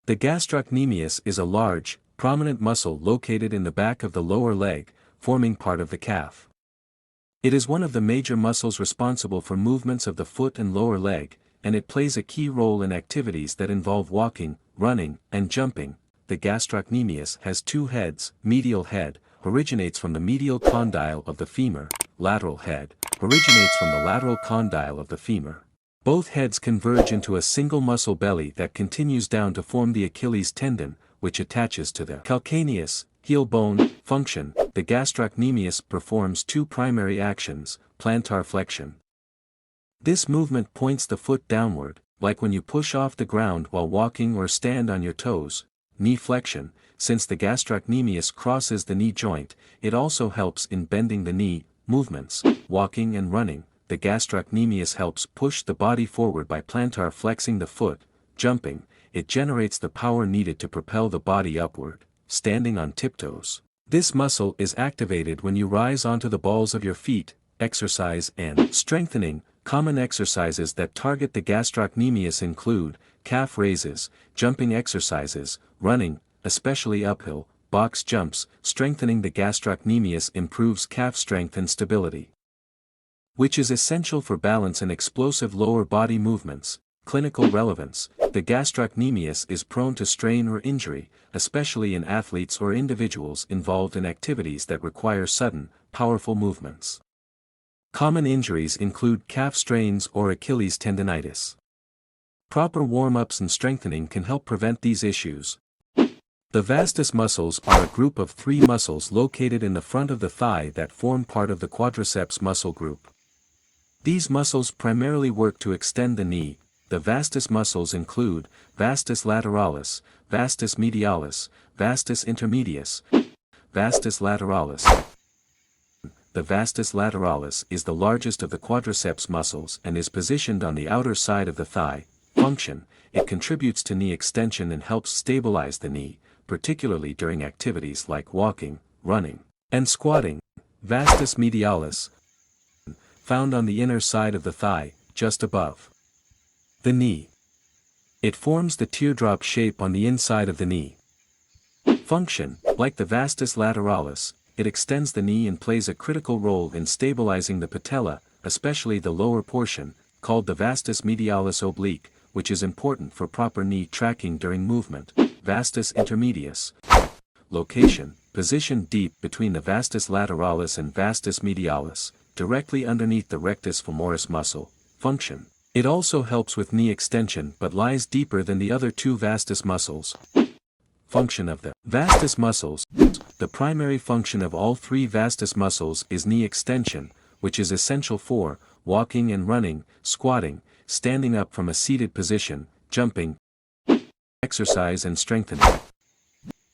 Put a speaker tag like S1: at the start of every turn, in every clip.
S1: The gastrocnemius is a large, prominent muscle located in the back of the lower leg, forming part of the calf. It is one of the major muscles responsible for movements of the foot and lower leg, and it plays a key role in activities that involve walking, running, and jumping. The gastrocnemius has two heads. Medial head originates from the medial condyle of the femur, lateral head originates from the lateral condyle of the femur. Both heads converge into a single muscle belly that continues down to form the Achilles tendon, which attaches to the calcaneus, heel bone. Function: the gastrocnemius performs two primary actions: plantar flexion. This movement points the foot downward, like when you push off the ground while walking or stand on your toes. Knee flexion: since the gastrocnemius crosses the knee joint, it also helps in bending the knee. Movements: walking and running. The gastrocnemius helps push the body forward by plantar flexing the foot. Jumping: it generates the power needed to propel the body upward. Standing on tiptoes: this muscle is activated when you rise onto the balls of your feet. Exercise and strengthening. Common exercises that target the gastrocnemius include calf raises, jumping exercises, running, especially uphill, box jumps. Strengthening the gastrocnemius improves calf strength and stability, which is essential for balance and explosive lower body movements. Clinical relevance: the gastrocnemius is prone to strain or injury, especially in athletes or individuals involved in activities that require sudden, powerful movements. Common injuries include calf strains or Achilles tendinitis. Proper warm-ups and strengthening can help prevent these issues. The vastus muscles are a group of three muscles located in the front of the thigh that form part of the quadriceps muscle group. These muscles primarily work to extend the knee. The vastus muscles include vastus lateralis, vastus medialis, vastus intermedius, vastus lateralis. The vastus lateralis is the largest of the quadriceps muscles and is positioned on the outer side of the thigh. Function: it contributes to knee extension and helps stabilize the knee, particularly during activities like walking, running, and squatting. Vastus medialis, found on the inner side of the thigh, just above the knee. It forms the teardrop shape on the inside of the knee. Function: like the vastus lateralis, it extends the knee and plays a critical role in stabilizing the patella, especially the lower portion, called the vastus medialis oblique, which is important for proper knee tracking during movement. Vastus intermedius. Location: positioned deep between the vastus lateralis and vastus medialis, directly underneath the rectus femoris muscle. Function: it also helps with knee extension but lies deeper than the other two vastus muscles. Function of the vastus muscles: the primary function of all three vastus muscles is knee extension, which is essential for walking and running, squatting, standing up from a seated position, jumping. Exercise and strengthening.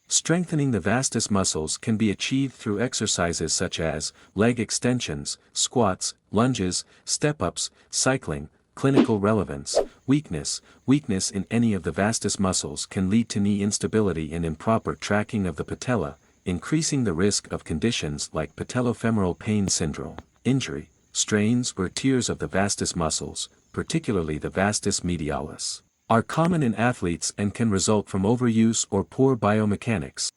S1: Strengthening the vastus muscles can be achieved through exercises such as leg extensions, squats, lunges, step-ups, cycling. Clinical relevance: weakness in any of the vastus muscles can lead to knee instability and improper tracking of the patella, increasing the risk of conditions like patellofemoral pain syndrome. Injury: strains or tears of the vastus muscles, particularly the vastus medialis, are common in athletes and can result from overuse or poor biomechanics.